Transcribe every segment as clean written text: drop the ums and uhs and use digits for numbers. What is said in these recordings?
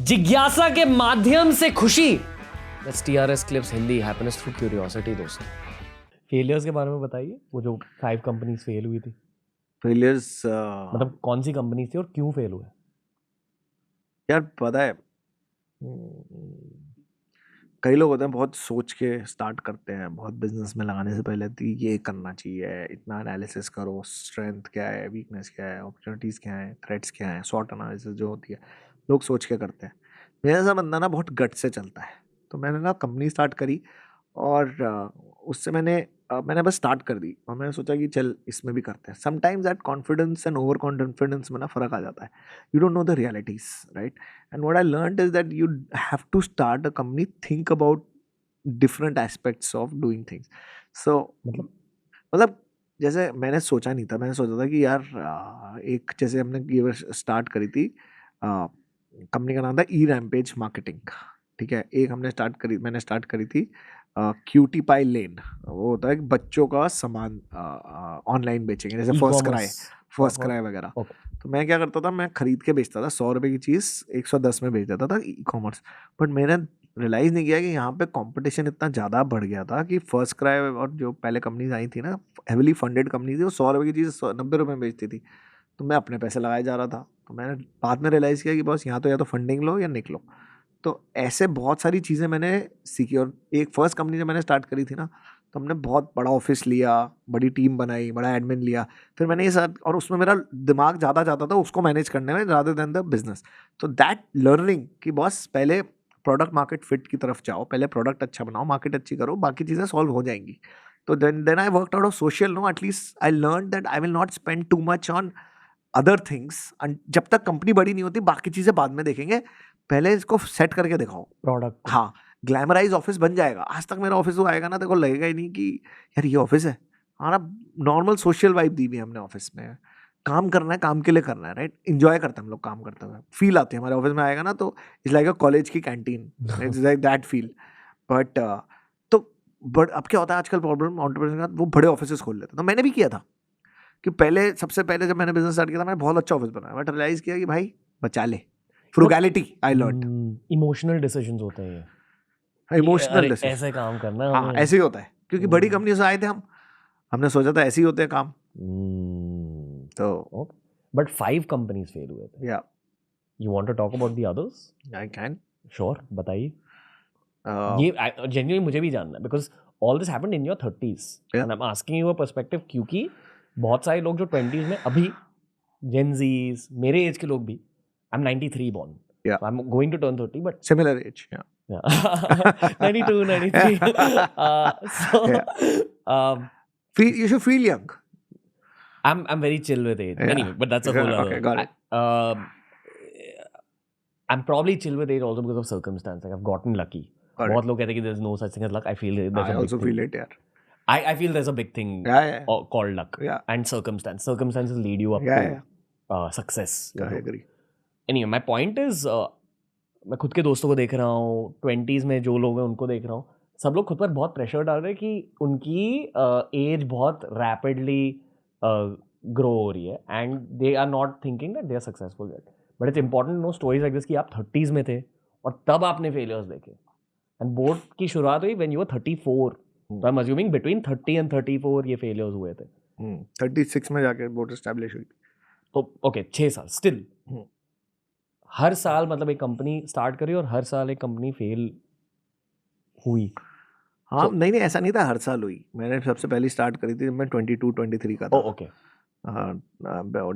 जिज्ञासा के माध्यम से खुशी। That's TRS Clips Hindi, happiness through curiosity. दोस्तों, फेलियर्स के बारे में बताइए। वो जो 5 कंपनीज फेल हुई थी, फेलियर्स मतलब कौन सी कंपनीज थी और क्यों फेल हुए? यार पता है, कई लोग होते हैं बहुत सोच के स्टार्ट करते हैं, बहुत बिजनेस में लगाने से पहले तो ये करना चाहिए, इतना एनालिसिस करो, स्ट्रेंथ क्या है, वीकनेस क्या है, अपॉर्चुनिटीज़ क्या है, थ्रेट्स क्या है, स्वॉट एनालिसिस जो होती है लोग सोच के करते हैं। मेरा ऐसा बंदा ना बहुत गट से चलता है, तो मैंने ना कंपनी स्टार्ट करी और उससे मैंने बस स्टार्ट कर दी और मैंने सोचा कि चल इसमें भी करते हैं। Sometimes that confidence and over confidence में ना फ़र्क आ जाता है। You don't know the realities, right? And what I learned is that you have to start a company, think about different aspects of doing things. So मतलब जैसे मैंने सोचा नहीं था, मैंने सोचा था कि यार एक जैसे हमने ये स्टार्ट करी थी, कंपनी का नाम था ई रैम्पेज मार्केटिंग, ठीक है। एक मैंने स्टार्ट करी थी क्यूटी पाई लेन। वो होता है कि बच्चों का सामान ऑनलाइन बेचेंगे, जैसे फर्स्ट क्राई वगैरह। तो मैं क्या करता था, मैं खरीद के बेचता था, 100 रुपये की चीज़ 110 में बेच देता था, ई कॉमर्स। बट मैंने रियलाइज़ नहीं किया कि यहाँ पे कंपटीशन इतना ज़्यादा बढ़ गया था कि फर्स्ट क्राई और जो पहले कंपनीज आई थी ना, हेविली फंडेड कंपनी थी, वो 100 रुपये की चीज़ 90 रुपये में बेचती थी। तो मैं अपने पैसे लगाए जा रहा था। तो मैंने बाद में रियलाइज़ किया कि बस यहाँ तो या तो फंडिंग लो या निकलो। तो ऐसे बहुत सारी चीज़ें मैंने सीखी। और एक फर्स्ट कंपनी जब मैंने स्टार्ट करी थी ना, तो हमने बहुत बड़ा ऑफिस लिया, बड़ी टीम बनाई, बड़ा एडमिन लिया। फिर मैंने ये सब, और उसमें मेरा दिमाग ज़्यादा जाता था उसको मैनेज करने में रादर देन द बिजनेस। तो दैट लर्निंग कि बस पहले प्रोडक्ट मार्केट फिट की तरफ जाओ, पहले प्रोडक्ट अच्छा बनाओ, मार्केट अच्छी करो, बाकी चीज़ें सॉल्व हो जाएंगी। तो then I worked out of social, no, at least I learn that I will not spend too much on other things. जब तक कंपनी बड़ी नहीं होती बाकी चीज़ें बाद में देखेंगे, पहले इसको सेट करके दिखाओ प्रोडक्ट। हाँ, ग्लैमराइज ऑफिस बन जाएगा। आज तक मेरा ऑफिस वो आएगा ना, देखो लगेगा ही नहीं कि यार ये ऑफिस है हमारा। नॉर्मल सोशल वाइब दी हुई है हमने ऑफिस में, काम करना है, काम के लिए करना है, राइट? इंजॉय करते हैं हम लोग काम करते हुए, फील आती है हमारे ऑफिस में आएगा ना, तो इट्स लाइक अ कॉलेज की canteen, it's like that feel. But तो बट अब क्या होता है आजकल प्रॉब्लम एंटरप्रेन्योर का, वो बड़े ऑफिसेस खोल लेते हैं। तो मैंने भी किया था कि सबसे पहले जब मैंने बिजनेस स्टार्ट किया था, मैंने बहुत अच्छा ऑफिस बनाया, बट रियलाइज किया कि भाई बचा ले, फ्रुगैलिटी आई लर्नड। इमोशनल डिसीजंस होते हैं ये, इमोशनल अरे ऐसे काम करना है हाँ, हमें। ऐसे ही होता है, क्योंकि बड़ी कंपनी से आए थे हमने सोचा था ऐसे ही होते हैं काम। तो बट 5 कंपनीज फेल हुए थे। या you want to talk about the others? I can sure, बताइए। ये जेन्युइनली मुझे भी जानना है, because all this happened in your 30s and I am asking you a perspective, क्योंकि बहुत सारे लोग जो 20s में अभी जेनजीज, मेरे एज के लोग भी, I am 93 born, Yeah. so I'm going to turn 30, but similar age, yeah. 92, 93. So um, You should feel young. I'm very chill with age. Yeah. Anyway, but that's a whole other. Okay, got it. I'm probably chill with age also because of circumstance. Like I've gotten lucky. Got it. बहुत लोग कहते हैं कि there's no such thing as luck. I feel there's I a big also thing. feel it, yeah. I feel there's a big thing Yeah. called luck and circumstance. Circumstances lead you up to success. I agree. Anyway, my point is, मैं खुद के दोस्तों को देख रहा हूँ, 20s में जो लोग हैं उनको देख रहा हूँ, सब लोग खुद पर बहुत प्रेशर डाल रहे हैं कि उनकी एज बहुत रैपिडली ग्रो हो रही है and they are not thinking that they are successful yet. But it's important know stories like this कि आप 30s में थे और तब आपने फेलियर्स देखे एंड बोर्ड की शुरुआत हुई व्हेन यू वर 34। तो I am assuming between 30 and 34 ये फेलियर्स हुए थे। 36 में जाके बोर्ड एस्टैब्लिश हुई। तो ओके 6 साल स्टिल हर साल, मतलब एक कंपनी स्टार्ट करी और हर साल एक कंपनी फेल हुई। हाँ, नहीं ऐसा नहीं था हर साल हुई। मैंने सबसे पहले स्टार्ट करी थी जब मैं 22-23 का था। ओके।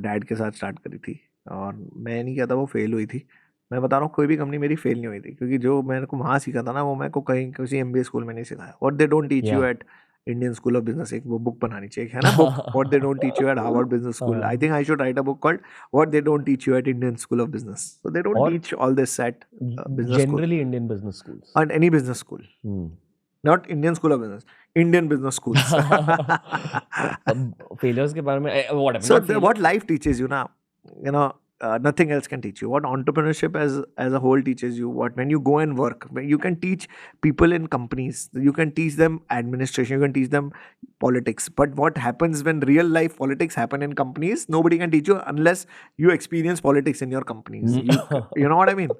डैड के साथ स्टार्ट करी थी और मैं नहीं कहता वो फेल हुई थी। मैं बता रहा हूँ कोई भी कंपनी मेरी फेल नहीं हुई थी, क्योंकि जो मेरे को वहाँ सीखा था ना, वो मेरे को कहीं किसी MBA स्कूल में नहीं सिखाया। What they don't teach you at Indian school of business, एक वो बुक बनानी चाहिए, है ना, book what they don't teach you at Harvard business school. I think I should write a book called what they don't teach you at Indian school of business. So they don't teach all this at business school, generally Indian business schools and any business school, not Indian school of business, Indian business schools. failures के बारे में whatever. So what life teaches you now, nothing else can teach you. What entrepreneurship as a whole teaches you, what when you go and work, you can teach people in companies, you can teach them administration, you can teach them politics. But what happens when real life politics happen in companies, nobody can teach you unless you experience politics in your companies. You know what I mean?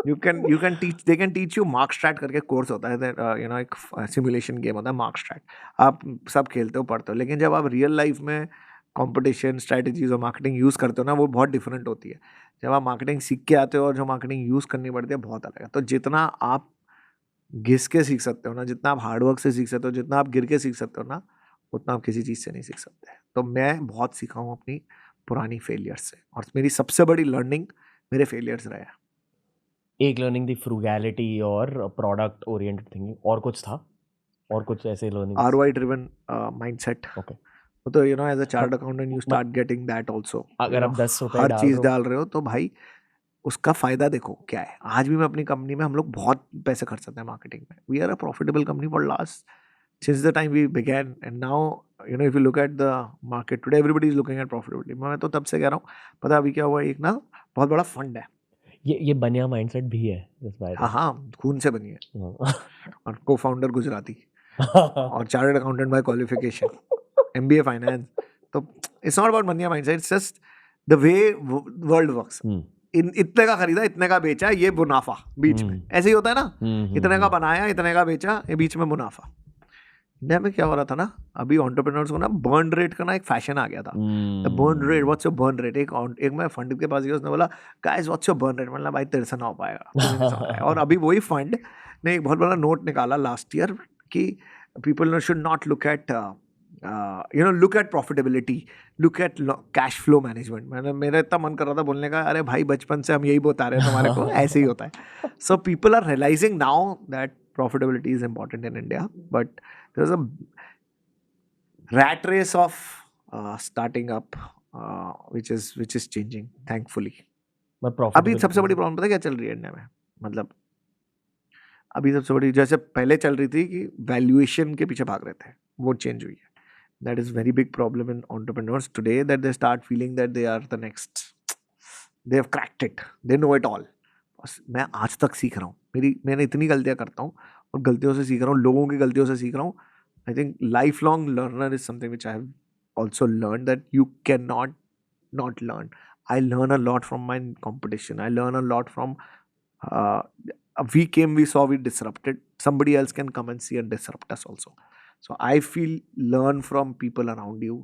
you can teach, they can teach you mark strat करके course होता है, that you know एक simulation game होता है mark strat, आप सब खेलते हो पढ़ते हो, लेकिन जब आप रियल लाइफ में कंपटीशन स्ट्रैटेजीज और मार्केटिंग यूज़ करते हो ना, वो बहुत डिफरेंट होती है। जब आप मार्केटिंग सीख के आते हो और जो मार्केटिंग यूज़ करनी पड़ती है बहुत अलग है। तो जितना आप घिस के सीख सकते हो ना, जितना आप हार्डवर्क से सीख सकते हो, जितना आप गिर के सीख सकते हो ना, उतना आप किसी चीज़ से नहीं सीख सकते। तो मैं बहुत सीखा हूँ अपनी पुरानी फेलियर से, और मेरी सबसे बड़ी लर्निंग मेरे फेलियर्स रहे हैं। एक लर्निंग थी फ्रूगैलिटी और प्रोडक्ट ओरिएंटेड थिंकिंग, और कुछ था? और कुछ ऐसे learning? ROI driven mindset. Okay, तो you know as a chartered accountant you start getting that also. अगर आप 10 रुपए हर डाल चीज़ रहे हो, डाल रहे हो तो भाई उसका फायदा देखो क्या है। आज भी मैं अपनी कंपनी में, हम लोग बहुत पैसे खर्च करते हैं मार्केटिंग में। We are a profitable company for last since the time we began, and now you know if you look at the market today, everybody is looking at profitability. मैं तो तब से कह रहा हूँ, पता अभी क्या हुआ, एक ना बहुत बड़ा फंड है। ये बनिया माइंडसेट भी है इस बारे हाँ हाँ, खून से बनी है, और को फाउंडर गुजराती और chartered accountant by qualification, MBA finance. तो इट्स नॉट अबाउट मनिया mindset, it's just the way world works. इतने का खरीदा, इतने का बेचा, ये मुनाफा बीच में, ऐसे ही होता है ना। इतने का बनाया, इतने का बेचा, ये बीच में मुनाफा। इंडिया में क्या हो रहा था ना, अभी एंटरप्रेन्योर्स को ना बर्न रेट का ना एक फैशन आ गया था। Burn rate, what's your burn rate? एक मैं फंड के पास गया, उसने बोला guys what's your burn rate? मतलब भाई तेरे से ना हो पाएगा। और अभी वही फंड ने एक बहुत बड़ा नोट निकाला लास्ट ईयर कि people should not look at look at profitability, look at cash flow management. मैंने, मेरा इतना मन कर रहा था बोलने का, अरे भाई बचपन से हम यही बता रहे हैं तुम्हारे को, ऐसे ही होता है। So people are realising now that profitability is important in India, but there's a rat race of starting up which is changing thankfully. अभी सबसे बड़ी प्रॉब्लम पता है क्या चल रही है इंडिया में? मतलब अभी सबसे बड़ी, जैसे पहले चल रही थी कि वैल्यूएशन के पीछे भाग रहे थे, वो चेंज हुई है। That is very big problem in entrepreneurs today, that they start feeling that they are the next, they have cracked it, they know it all. मैं आज तक सीख रहा हूँ, मैंने इतनी गलतियाँ करता हूँ और गलतियों से सीख रहा हूँ, लोगों की गलतियों से सीख रहा हूँ। I think life long learner is something which I have also learn, that you can not learn. I learn a lot from my competition, I learn a lot from we came, we saw, we disrupted, somebody else can come and see and disrupt us also. So I feel learn from people around you,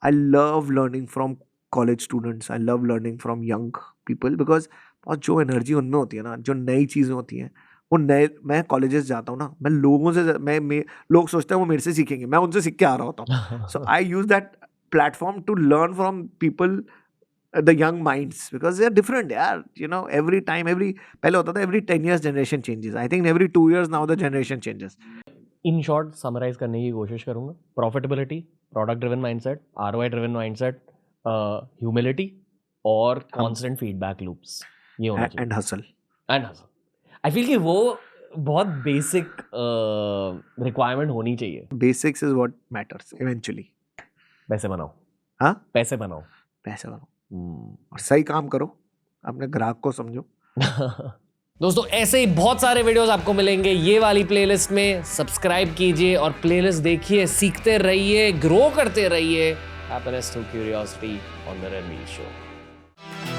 I love learning from college students, I love learning from young people, because बहुत जो energy उनमें होती है ना, जो नई चीज़ें होती हैं, वो नए, मैं कॉलेजेस जाता हूँ ना, मैं लोगों से, मैं लोग सोचते हैं वो मेरे से सीखेंगे, मैं उनसे सीख के आ रहा होता हूँ। So I use that platform to learn from people, the young minds, because they are different, yeah. You know, every time, पहले होता था every 10 years generation changes. I think every 2 years now the generation changes. In short, summarize करने की कोशिश करूँगा. Profitability, product driven mindset, ROI driven mindset, humility और constant feedback loops. ये होना चाहिए. And hustle. I feel कि वो बहुत बेसिक रिक्वायरमेंट होनी चाहिए. Basics is what matters eventually. पैसे बनाओ. हाँ? पैसे बनाओ. और सही काम करो, अपने ग्राहक को समझो। दोस्तों ऐसे ही बहुत सारे वीडियोस आपको मिलेंगे ये वाली प्लेलिस्ट में। सब्सक्राइब कीजिए और प्लेलिस्ट देखिए, सीखते रहिए, ग्रो करते रहिए। Happiness through curiosity on the Ranveer show.